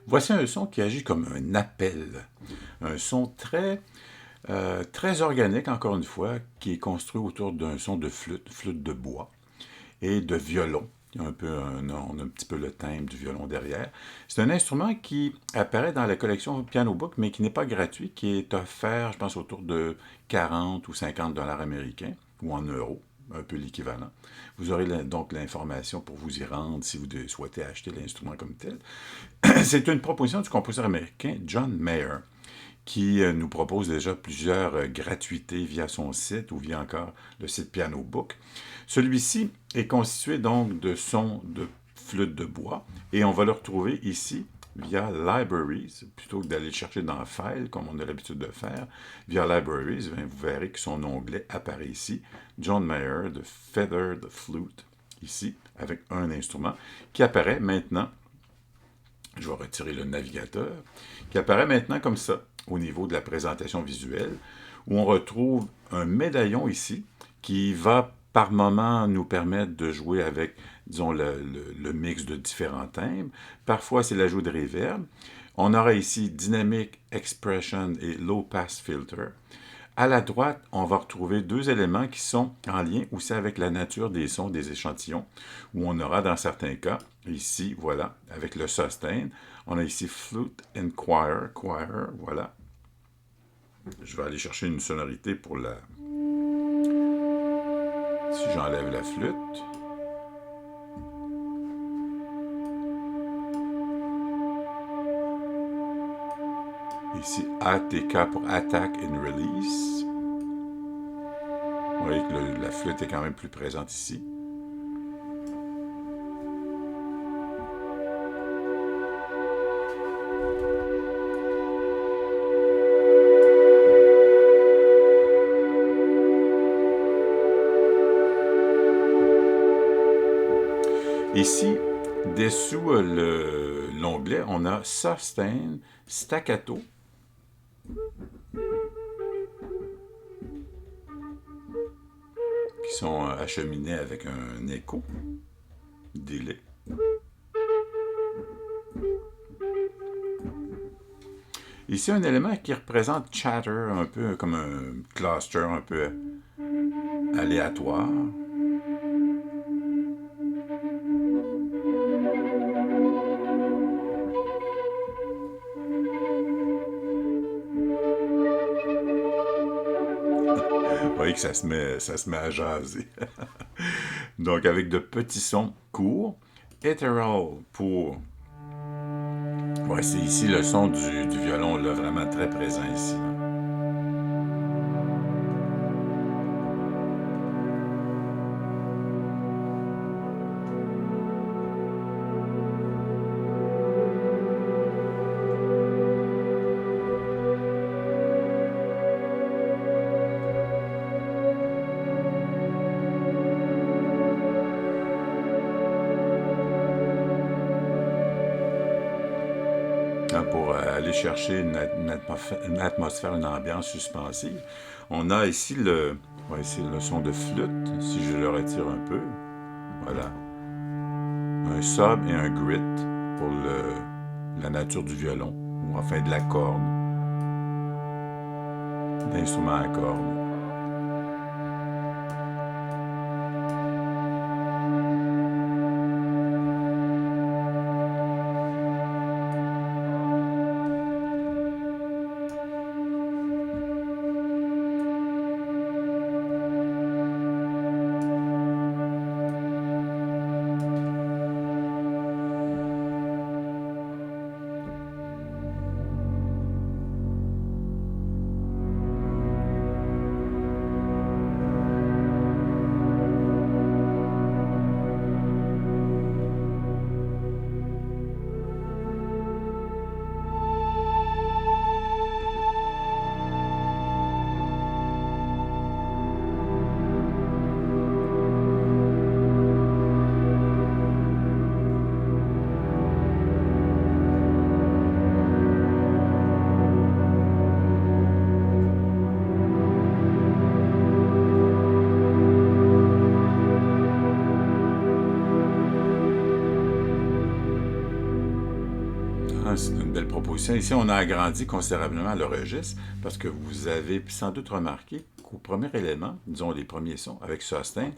Voici un son qui agit comme un appel. Un son très organique, encore une fois, qui est construit autour d'un son de flûte, flûte de bois, et de violon. Il y a on a un petit peu le thème du violon derrière. C'est un instrument qui apparaît dans la collection Piano Book, mais qui n'est pas gratuit, qui est offert, je pense, autour de 40 ou 50 dollars américains, ou en euros, un peu l'équivalent. Vous aurez donc l'information pour vous y rendre si vous souhaitez acheter l'instrument comme tel. C'est une proposition du compositeur américain John Mayer, qui nous propose déjà plusieurs gratuités via son site ou via encore le site Piano Book. Celui-ci est constitué donc de sons de flûte de bois et on va le retrouver ici via Libraries, plutôt que d'aller le chercher dans File, comme on a l'habitude de faire. Via Libraries, vous verrez que son onglet apparaît ici, John Mayer de Feathered Flute, ici, avec un instrument, qui apparaît maintenant, je vais retirer le navigateur, qui apparaît maintenant comme ça, au niveau de la présentation visuelle, où on retrouve un médaillon ici qui va par moment nous permettre de jouer avec, disons, le mix de différents thèmes. Parfois, c'est l'ajout de reverb. On aura ici Dynamic Expression et Low Pass Filter. À la droite, on va retrouver deux éléments qui sont en lien aussi avec la nature des sons des échantillons, où on aura dans certains cas, ici, voilà, avec le sustain, on a ici flute and choir, voilà. Je vais aller chercher une sonorité pour la... Si j'enlève la flûte, ici ATK pour Attack and Release. Vous voyez que la flûte est quand même plus présente ici. Ici, dessous l'onglet, on a Sustain, Staccato, qui sont acheminés avec un écho, délai. Ici, un élément qui représente chatter, un peu comme un cluster, un peu aléatoire. Vous voyez que ça se met à jaser. Donc, avec de petits sons courts. Ethereal pour... Ouais, c'est ici le son du violon, là, vraiment très présent ici. Là. Pour aller chercher une atmosphère, une ambiance suspensive. On a ici le son de flûte, si je le retire un peu. Voilà. Un sub et un grit pour la nature du violon, ou enfin de la corde, d'instrument à cordes. Ah, c'est une belle proposition. Ici, on a agrandi considérablement le registre parce que vous avez sans doute remarqué qu'au premier élément, disons les premiers sons avec sustain,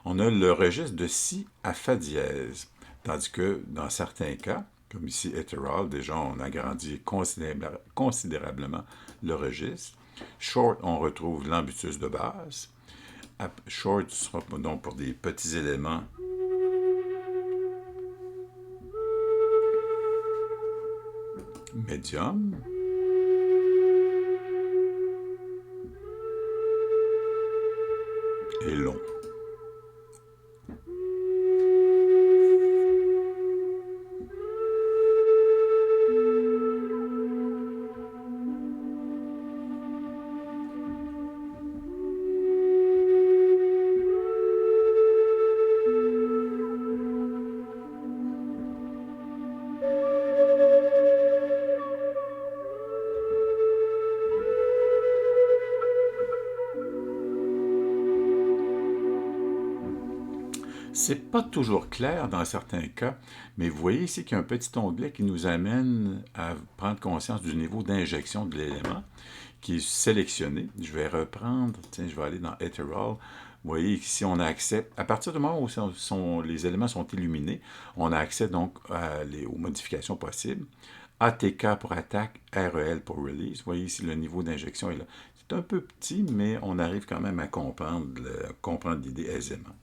on a le registre de si à fa dièse. Tandis que dans certains cas, comme ici Ethereal, déjà on a agrandi considérablement le registre. Short, on retrouve l'ambitus de basse. Short sera donc pour des petits éléments. Médium. Et long. C'est pas toujours clair dans certains cas, mais vous voyez ici qu'il y a un petit onglet qui nous amène à prendre conscience du niveau d'injection de l'élément qui est sélectionné. Je vais reprendre, tiens, je vais aller dans Ethereal. Vous voyez ici, on a accès, à partir du moment où les éléments sont illuminés, on a accès donc aux modifications possibles. ATK pour attaque, REL pour release. Vous voyez ici, le niveau d'injection est là. C'est un peu petit, mais on arrive quand même à comprendre l'idée aisément.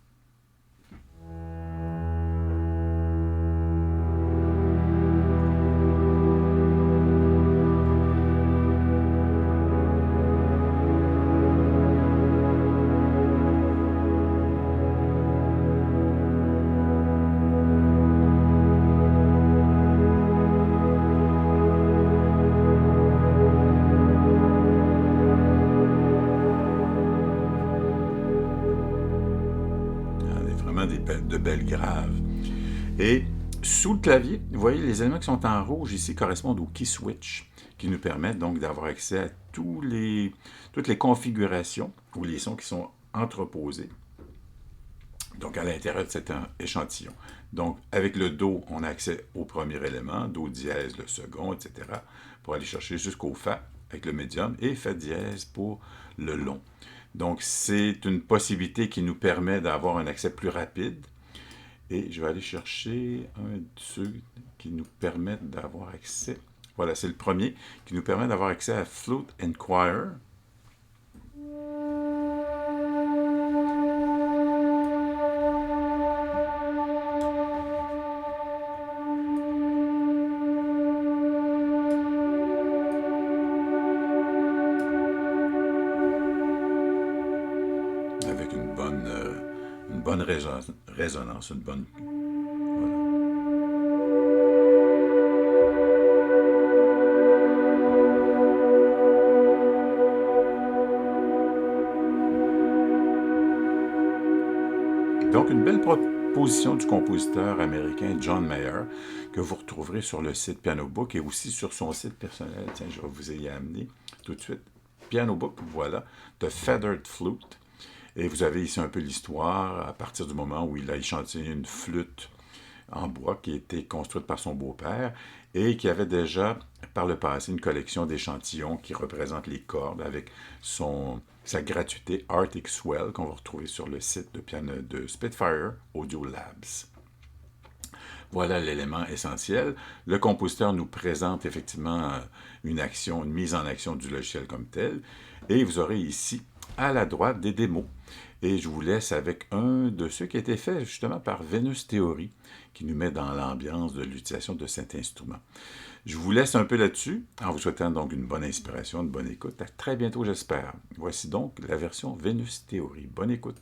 De belles graves. Et sous le clavier, vous voyez, les éléments qui sont en rouge ici correspondent au key switch, qui nous permettent donc d'avoir accès à toutes les configurations ou les sons qui sont entreposés. Donc, à l'intérieur de cet échantillon. Donc, avec le Do, on a accès au premier élément, Do dièse, le second, etc., pour aller chercher jusqu'au Fa avec le médium, et Fa dièse pour le long. Donc, c'est une possibilité qui nous permet d'avoir un accès plus rapide. Et je vais aller chercher un de ceux qui nous permettent d'avoir accès. Voilà, c'est le premier qui nous permet d'avoir accès à Flute and Choir. Avec une bonne résonance, une bonne... Voilà. Donc, une belle proposition du compositeur américain John Mayer que vous retrouverez sur le site Piano Book et aussi sur son site personnel. Tiens, je vais vous y amener tout de suite. Piano Book, voilà, The Feathered Flute. Et vous avez ici un peu l'histoire à partir du moment où il a échantillonné une flûte en bois qui a été construite par son beau-père et qui avait déjà par le passé une collection d'échantillons qui représentent les cordes avec sa gratuité Arctic Swell qu'on va retrouver sur le site de Spitfire Audio Labs. Voilà l'élément essentiel. Le compositeur nous présente effectivement une mise en action du logiciel comme tel. Et vous aurez ici à la droite des démos. Et je vous laisse avec un de ceux qui a été fait justement par Venus Theory, qui nous met dans l'ambiance de l'utilisation de cet instrument. Je vous laisse un peu là-dessus, en vous souhaitant donc une bonne inspiration, une bonne écoute. À très bientôt, j'espère. Voici donc la version Venus Theory. Bonne écoute.